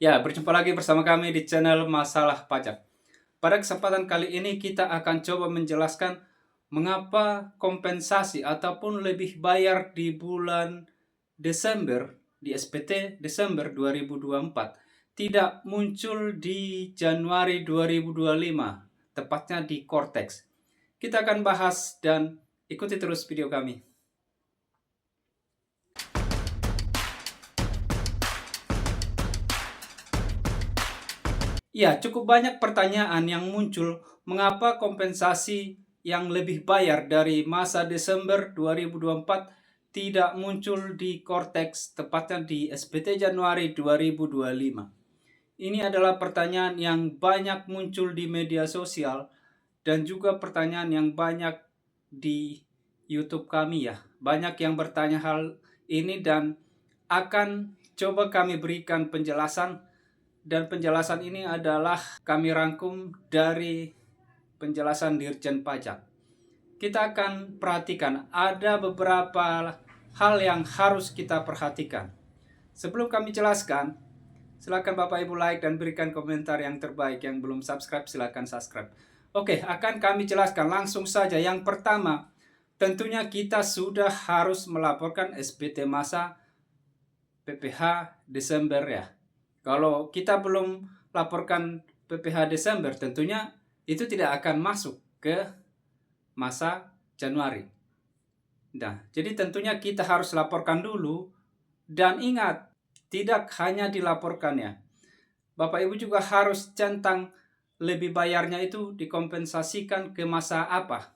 Ya, berjumpa lagi bersama kami di channel Masalah Pajak. Pada kesempatan kali ini kita akan coba menjelaskan mengapa kompensasi ataupun lebih bayar di bulan Desember, di SPT Desember 2024 tidak muncul di Januari 2025, tepatnya di Cortex. Kita akan bahas dan ikuti terus video kami. Ya, cukup banyak pertanyaan yang muncul mengapa kompensasi yang lebih bayar dari masa Desember 2024 tidak muncul di Cortex, tepatnya di SPT Januari 2025. Ini adalah pertanyaan yang banyak muncul di media sosial dan juga pertanyaan yang banyak di YouTube kami ya. Banyak yang bertanya hal ini dan akan coba kami berikan penjelasan, dan penjelasan ini adalah kami rangkum dari penjelasan Dirjen Pajak. Kita akan perhatikan ada beberapa hal yang harus kita perhatikan. Sebelum kami jelaskan, silakan Bapak Ibu like dan berikan komentar yang terbaik. Yang belum subscribe silakan subscribe. Oke, akan kami jelaskan langsung saja. Yang pertama, tentunya kita sudah harus melaporkan SPT masa PPh Desember ya. Kalau kita belum laporkan PPh Desember, tentunya itu tidak akan masuk ke masa Januari. Nah, jadi tentunya kita harus laporkan dulu, dan ingat, tidak hanya dilaporkan ya. Bapak Ibu juga harus centang lebih bayarnya itu dikompensasikan ke masa apa.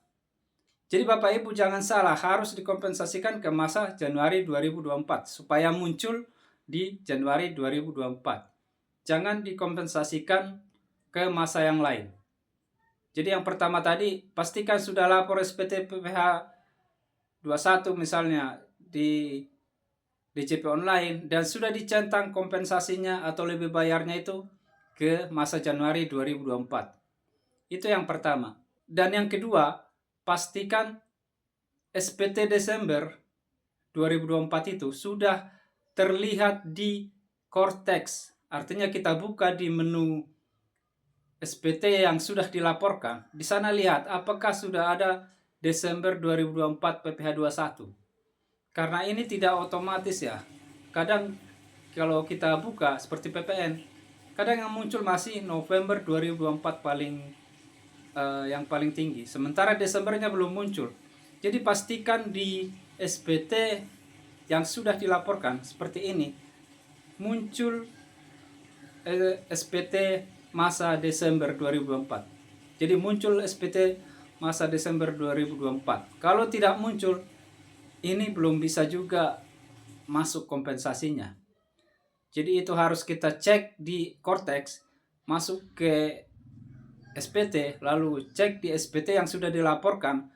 Jadi Bapak Ibu jangan salah, harus dikompensasikan ke masa Januari 2024 supaya muncul di Januari 2024. Jangan dikompensasikan ke masa yang lain. Jadi yang pertama tadi, pastikan sudah lapor SPT PPh 21 misalnya di DJP online dan sudah dicentang kompensasinya atau lebih bayarnya itu ke masa Januari 2024. Itu yang pertama. Dan yang kedua, pastikan SPT Desember 2024 itu sudah terlihat di Cortex. Artinya kita buka di menu SPT yang sudah dilaporkan. Di sana lihat apakah sudah ada Desember 2024 PPh 21. Karena ini tidak otomatis ya. Kadang kalau kita buka seperti PPN, kadang yang muncul masih November 2024 yang paling tinggi. Sementara Desembernya belum muncul. Jadi pastikan di SPT yang sudah dilaporkan seperti ini muncul SPT masa Desember 2024. Jadi muncul SPT masa Desember 2024. Kalau tidak muncul, ini belum bisa juga masuk kompensasinya. Jadi itu harus kita cek di Cortex, masuk ke SPT, lalu cek di SPT yang sudah dilaporkan.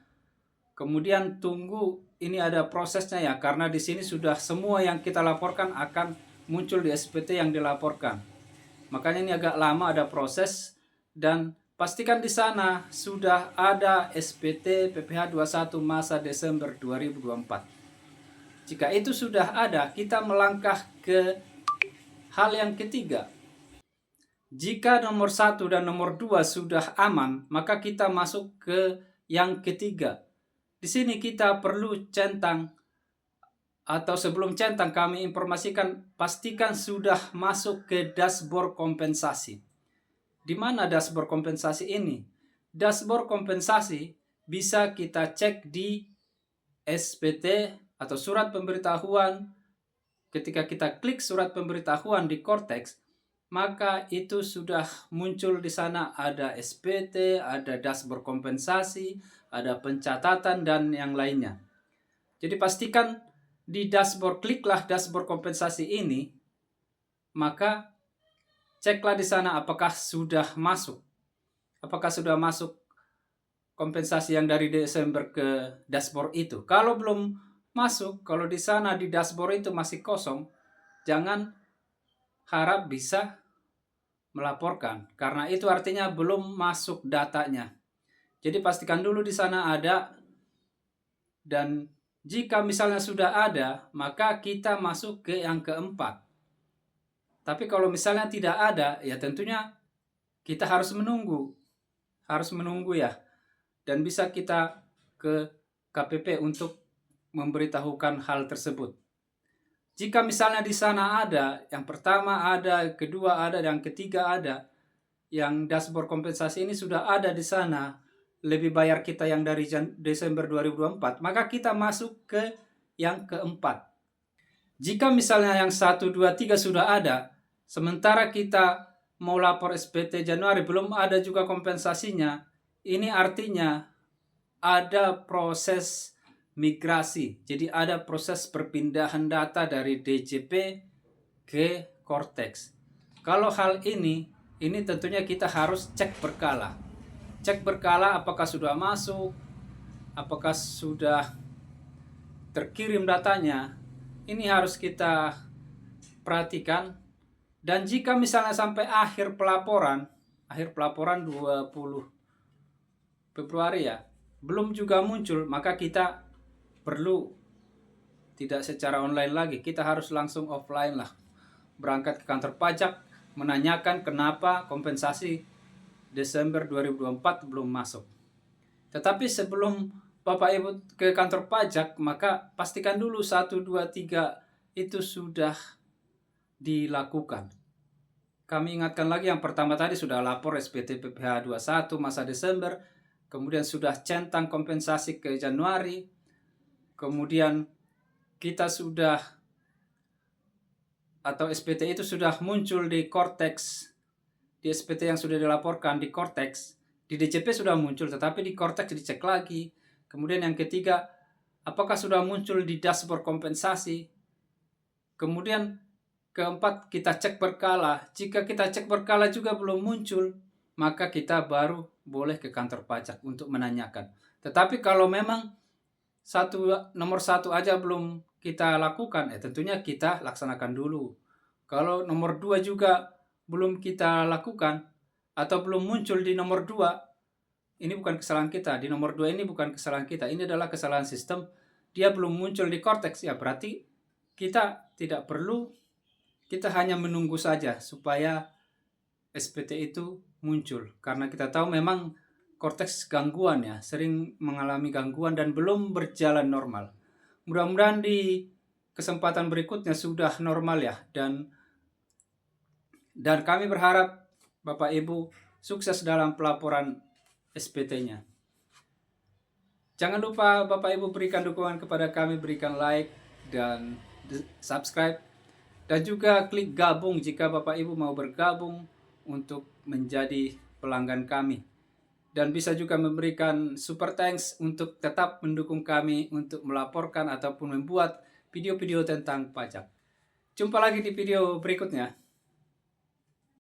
Kemudian tunggu, ini ada prosesnya ya, karena di sini sudah semua yang kita laporkan akan muncul di SPT yang dilaporkan. Makanya ini agak lama, ada proses, dan pastikan di sana sudah ada SPT PPh 21 masa Desember 2024. Jika itu sudah ada, kita melangkah ke hal yang ketiga. Jika nomor 1 dan nomor 2 sudah aman, maka kita masuk ke yang ketiga. Di sini kita perlu centang, atau sebelum centang kami informasikan, pastikan sudah masuk ke dashboard kompensasi. Di mana dashboard kompensasi ini? Dashboard kompensasi bisa kita cek di SPT atau surat pemberitahuan. Ketika kita klik surat pemberitahuan di Cortex, maka itu sudah muncul di sana, ada SPT, ada dashboard kompensasi, ada pencatatan dan yang lainnya. Jadi pastikan di dashboard, kliklah dashboard kompensasi ini, maka ceklah di sana apakah sudah masuk. Apakah sudah masuk kompensasi yang dari Desember ke dashboard itu. Kalau belum masuk, kalau di sana di dashboard itu masih kosong, jangan harap bisa melaporkan, karena itu artinya belum masuk datanya. Jadi pastikan dulu di sana ada, dan jika misalnya sudah ada, maka kita masuk ke yang keempat. Tapi kalau misalnya tidak ada, ya tentunya kita harus menunggu ya, dan bisa kita ke KPP untuk memberitahukan hal tersebut. Jika misalnya di sana ada, yang pertama ada, kedua ada, yang ketiga ada, yang dashboard kompensasi ini sudah ada di sana, lebih bayar kita yang dari Desember 2024, maka kita masuk ke yang keempat. Jika misalnya yang 1, 2, 3 sudah ada, sementara kita mau lapor SPT Januari belum ada juga kompensasinya, ini artinya ada proses migrasi. Jadi ada proses perpindahan data dari DJP ke Cortex. Kalau hal ini tentunya kita harus cek berkala. Cek berkala apakah sudah masuk, apakah sudah terkirim datanya. Ini harus kita perhatikan. Dan jika misalnya sampai akhir pelaporan 20 Februari ya, belum juga muncul, maka kita perlu tidak secara online lagi, kita harus langsung offline lah. Berangkat ke kantor pajak, menanyakan kenapa kompensasi Desember 2024 belum masuk. Tetapi sebelum Bapak Ibu ke kantor pajak, maka pastikan dulu 1, 2, 3 itu sudah dilakukan. Kami ingatkan lagi, yang pertama tadi sudah lapor SPT PPh 21 masa Desember, kemudian sudah centang kompensasi ke Januari, kemudian kita sudah, atau SPT itu sudah muncul di Cortex, di SPT yang sudah dilaporkan di Cortex, di DJP sudah muncul, tetapi di Cortex dicek lagi. Kemudian yang ketiga, apakah sudah muncul di dashboard kompensasi. Kemudian keempat, kita cek berkala. Jika kita cek berkala juga belum muncul, maka kita baru boleh ke kantor pajak untuk menanyakan. Tetapi kalau memang nomor satu aja belum kita lakukan, tentunya kita laksanakan dulu. Kalau nomor 2 juga belum kita lakukan atau belum muncul di nomor 2, ini bukan kesalahan kita. Di nomor 2 ini bukan kesalahan kita. Ini adalah kesalahan sistem. Dia belum muncul di Cortex, ya berarti kita tidak perlu, kita hanya menunggu saja supaya SPT itu muncul. Karena kita tahu memang Cortex gangguan ya, sering mengalami gangguan dan belum berjalan normal. Mudah-mudahan di kesempatan berikutnya sudah normal ya, dan kami berharap Bapak Ibu sukses dalam pelaporan SPT-nya. Jangan lupa Bapak Ibu berikan dukungan kepada kami, berikan like dan subscribe, dan juga klik gabung jika Bapak Ibu mau bergabung untuk menjadi pelanggan kami. Dan bisa juga memberikan super thanks untuk tetap mendukung kami untuk melaporkan ataupun membuat video-video tentang pajak. Jumpa lagi di video berikutnya.